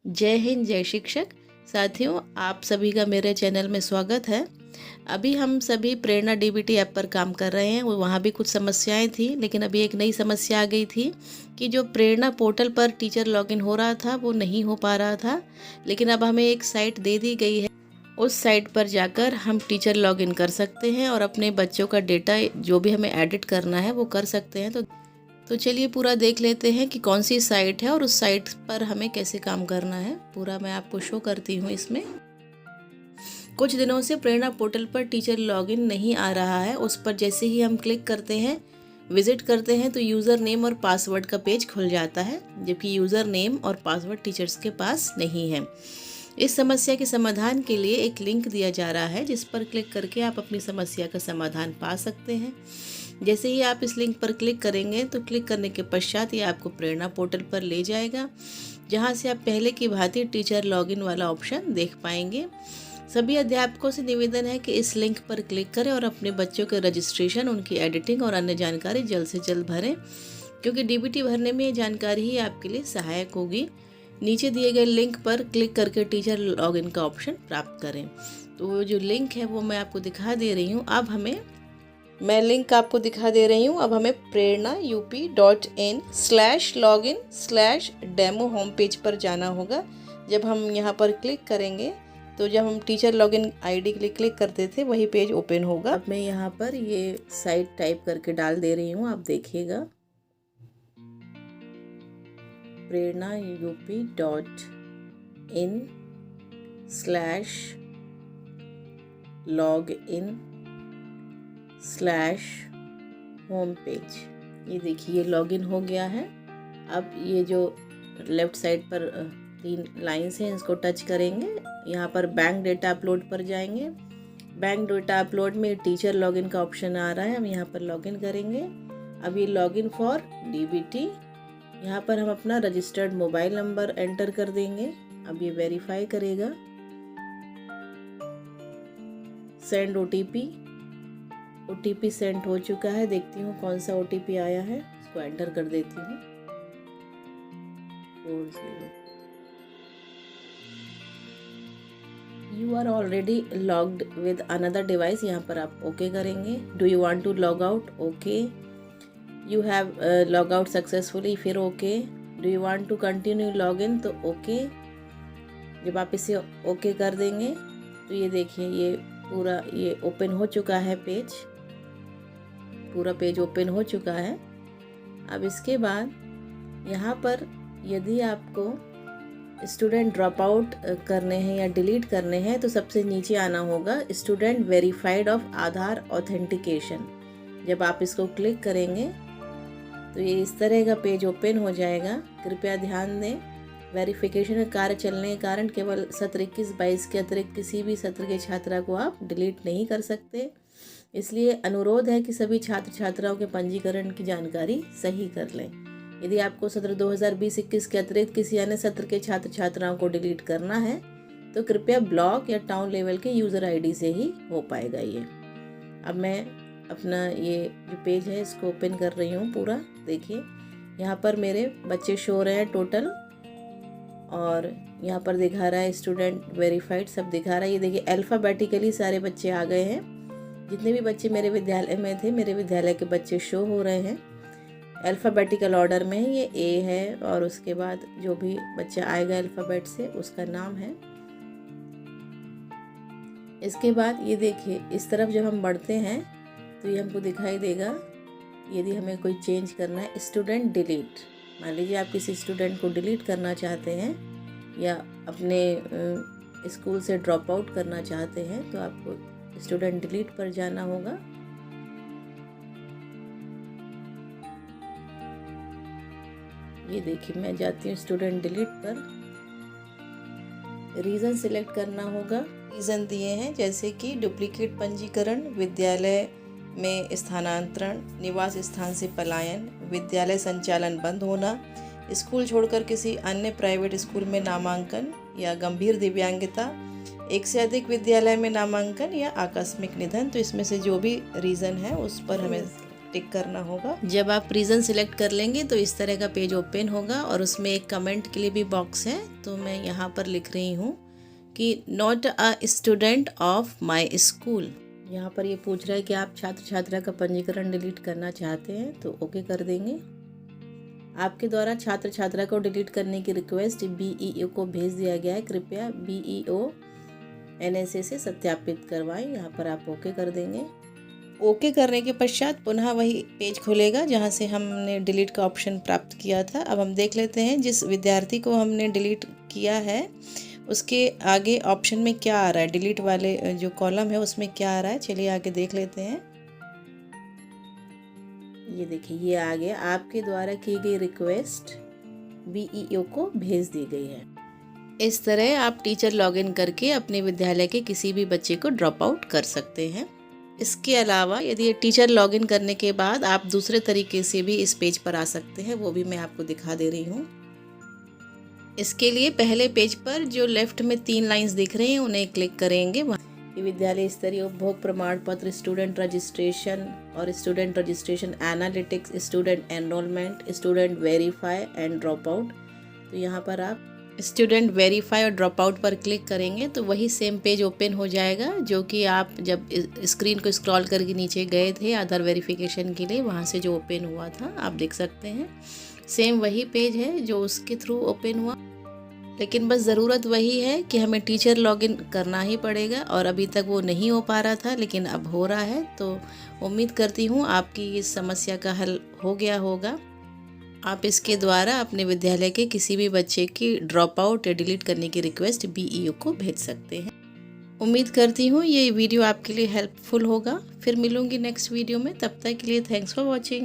जय हिंद, जय शिक्षक। साथियों, आप सभी का मेरे चैनल में स्वागत है। अभी हम सभी प्रेरणा डीबीटी ऐप पर काम कर रहे हैं। वहाँ भी कुछ समस्याएं थी, लेकिन अभी एक नई समस्या आ गई थी कि जो प्रेरणा पोर्टल पर टीचर लॉगिन हो रहा था वो नहीं हो पा रहा था। लेकिन अब हमें एक साइट दे दी गई है, उस साइट पर जाकर हम टीचर लॉगिन कर सकते हैं और अपने बच्चों का डेटा जो भी हमें एडिट करना है वो कर सकते हैं। तो चलिए पूरा देख लेते हैं कि कौन सी साइट है और उस साइट पर हमें कैसे काम करना है। पूरा मैं आपको शो करती हूँ। इसमें कुछ दिनों से प्रेरणा पोर्टल पर टीचर लॉगिन नहीं आ रहा है। उस पर जैसे ही हम क्लिक करते हैं, विजिट करते हैं, तो यूज़र नेम और पासवर्ड का पेज खुल जाता है, जबकि यूज़र नेम और पासवर्ड टीचर्स के पास नहीं है। इस समस्या के समाधान के लिए एक लिंक दिया जा रहा है, जिस पर क्लिक करके आप अपनी समस्या का समाधान पा सकते हैं। जैसे ही आप इस लिंक पर क्लिक करेंगे तो क्लिक करने के पश्चात ये आपको प्रेरणा पोर्टल पर ले जाएगा, जहां से आप पहले की भांति टीचर लॉगिन वाला ऑप्शन देख पाएंगे। सभी अध्यापकों से निवेदन है कि इस लिंक पर क्लिक करें और अपने बच्चों के रजिस्ट्रेशन, उनकी एडिटिंग और अन्य जानकारी जल्द से जल्द भरें, क्योंकि डीबीटी भरने में ये जानकारी ही आपके लिए सहायक होगी। नीचे दिए गए लिंक पर क्लिक करके टीचर लॉगिन का ऑप्शन प्राप्त करें। तो वो जो लिंक है वो मैं आपको दिखा दे रही हूँ। मैं लिंक आपको दिखा दे रही हूँ। अब हमें prerna.in/login/demo होम पेज पर जाना होगा। जब हम यहाँ पर क्लिक करेंगे तो जब हम टीचर लॉगिन आईडी के लिए क्लिक करते थे वही पेज ओपन होगा। अब मैं यहाँ पर ये साइट टाइप करके डाल दे रही हूँ, आप देखिएगा। prerna.in/login/होम पेज, ये देखिए ये लॉगिन हो गया है। अब ये जो लेफ्ट साइड पर 3 लाइंस हैं, इसको टच करेंगे। यहाँ पर बैंक डेटा अपलोड पर जाएंगे। बैंक डेटा अपलोड में टीचर लॉगिन का ऑप्शन आ रहा है, हम यहाँ पर लॉगिन करेंगे। अब ये लॉगिन फॉर डीबीटी, यहाँ पर हम अपना रजिस्टर्ड मोबाइल नंबर एंटर कर देंगे। अब ये वेरीफाई करेगा। सेंड ओटीपी सेंड हो चुका है। देखती हूँ कौन सा ओटीपी आया है, इसको एंटर कर देती हूँ। 40। You are already logged with another device, यहाँ पर आप ओके करेंगे। Do you want to log out? Okay. You have log out successfully, फिर okay. Do you want to continue log in? तो ओके। जब आप इसे ओके कर देंगे तो ये देखिए ये पूरा ये ओपन हो चुका है पेज, पूरा पेज ओपन हो चुका है। अब इसके बाद यहाँ पर यदि आपको स्टूडेंट ड्रॉप आउट करने हैं या डिलीट करने हैं तो सबसे नीचे आना होगा student verified of Aadhaar authentication. जब आप इसको क्लिक करेंगे तो ये इस तरह का पेज ओपन हो जाएगा। कृपया ध्यान दें, वेरिफिकेशन का कार्य चलने के कारण केवल सत्र 21-22 के अतिरिक्त किसी भी सत्र के छात्रा को आप डिलीट नहीं कर सकते। इसलिए अनुरोध है कि सभी छात्र छात्राओं के पंजीकरण की जानकारी सही कर लें। यदि आपको सत्र 2020-21 के अतिरिक्त किसी अन्य सत्र के छात्र छात्राओं को डिलीट करना है तो कृपया ब्लॉक या टाउन लेवल के यूज़र आईडी से ही हो पाएगा ये। अब मैं अपना ये जो पेज है इसको ओपन कर रही हूँ पूरा। देखिए यहाँ पर मेरे बच्चे शो रहे हैं टोटल, और यहाँ पर दिखा रहा है स्टूडेंट वेरीफाइड, सब दिखा रहा है। ये देखिए अल्फ़ाबेटिकली सारे बच्चे आ गए हैं। जितने भी बच्चे मेरे विद्यालय में थे, मेरे विद्यालय के बच्चे शो हो रहे हैं। अल्फ़ाबेटिकल ऑर्डर में ये ए है, और उसके बाद जो भी बच्चा आएगा अल्फ़ाबेट से उसका नाम है। इसके बाद ये देखिए इस तरफ जब हम बढ़ते हैं तो ये हमको दिखाई देगा यदि हमें कोई चेंज करना है, स्टूडेंट डिलीट। मान लीजिए आप किसी स्टूडेंट को डिलीट करना चाहते हैं या अपने स्कूल से ड्रॉप आउट करना चाहते हैं तो आपको स्टूडेंट डिलीट पर जाना होगा। ये देखिए मैं जाती हूँ स्टूडेंट डिलीट पर। रीज़न सिलेक्ट करना होगा। रीज़न दिए हैं जैसे कि डुप्लीकेट पंजीकरण, विद्यालय में स्थानांतरण, निवास स्थान से पलायन, विद्यालय संचालन बंद होना, स्कूल छोड़कर किसी अन्य प्राइवेट स्कूल में नामांकन, या गंभीर दिव्यांगता, एक से अधिक विद्यालय में नामांकन, या आकस्मिक निधन। तो इसमें से जो भी रीज़न है उस पर हमें टिक करना होगा। जब आप रीज़न सिलेक्ट कर लेंगे तो इस तरह का पेज ओपन होगा और उसमें एक कमेंट के लिए भी बॉक्स है। तो मैं यहाँ पर लिख रही हूँ कि not a student of my school. यहाँ पर ये पूछ रहा है कि आप छात्र छात्रा का पंजीकरण डिलीट करना चाहते हैं, तो ओके कर देंगे। आपके द्वारा छात्र छात्रा को डिलीट करने की रिक्वेस्ट BEO को भेज दिया गया है, कृपया BEO NSA से सत्यापित करवाएं। यहाँ पर आप ओके कर देंगे। ओके करने के पश्चात पुनः वही पेज खुलेगा जहाँ से हमने डिलीट का ऑप्शन प्राप्त किया था। अब हम देख लेते हैं जिस विद्यार्थी को हमने डिलीट किया है उसके आगे ऑप्शन में क्या आ रहा है। डिलीट वाले जो कॉलम है उसमें क्या आ रहा है, चलिए आगे देख लेते हैं। ये देखिए, ये आ गया, आपके द्वारा की गई रिक्वेस्ट BEO को भेज दी गई है। इस तरह आप टीचर लॉगिन करके अपने विद्यालय के किसी भी बच्चे को ड्रॉप आउट कर सकते हैं। इसके अलावा यदि टीचर लॉगिन करने के बाद आप दूसरे तरीके से भी इस पेज पर आ सकते हैं, वो भी मैं आपको दिखा दे रही हूँ। इसके लिए पहले पेज पर जो लेफ्ट में 3 लाइंस दिख रही हैं उन्हें क्लिक करेंगे। विद्यालय स्तरीय उपभोग प्रमाण पत्र, स्टूडेंट रजिस्ट्रेशन और student registration analytics, student enrolment, student verify and drop out. तो यहाँ पर आप स्टूडेंट वेरीफाई और ड्रॉप आउट पर क्लिक करेंगे तो वही सेम पेज ओपन हो जाएगा जो कि आप जब स्क्रीन को स्क्रॉल करके नीचे गए थे आधार वेरिफिकेशन के लिए, वहाँ से जो ओपन हुआ था आप देख सकते हैं। सेम वही पेज है जो उसके थ्रू ओपन हुआ, लेकिन बस ज़रूरत वही है कि हमें टीचर लॉगिन करना ही पड़ेगा और अभी तक वो नहीं हो पा रहा था लेकिन अब हो रहा है। तो उम्मीद करती हूँ आपकी इस समस्या का हल हो गया होगा। आप इसके द्वारा अपने विद्यालय के किसी भी बच्चे की ड्रॉप आउट या डिलीट करने की रिक्वेस्ट BEO को भेज सकते हैं। उम्मीद करती हूँ ये वीडियो आपके लिए हेल्पफुल होगा। फिर मिलूँगी नेक्स्ट वीडियो में, तब तक के लिए थैंक्स फॉर वॉचिंग।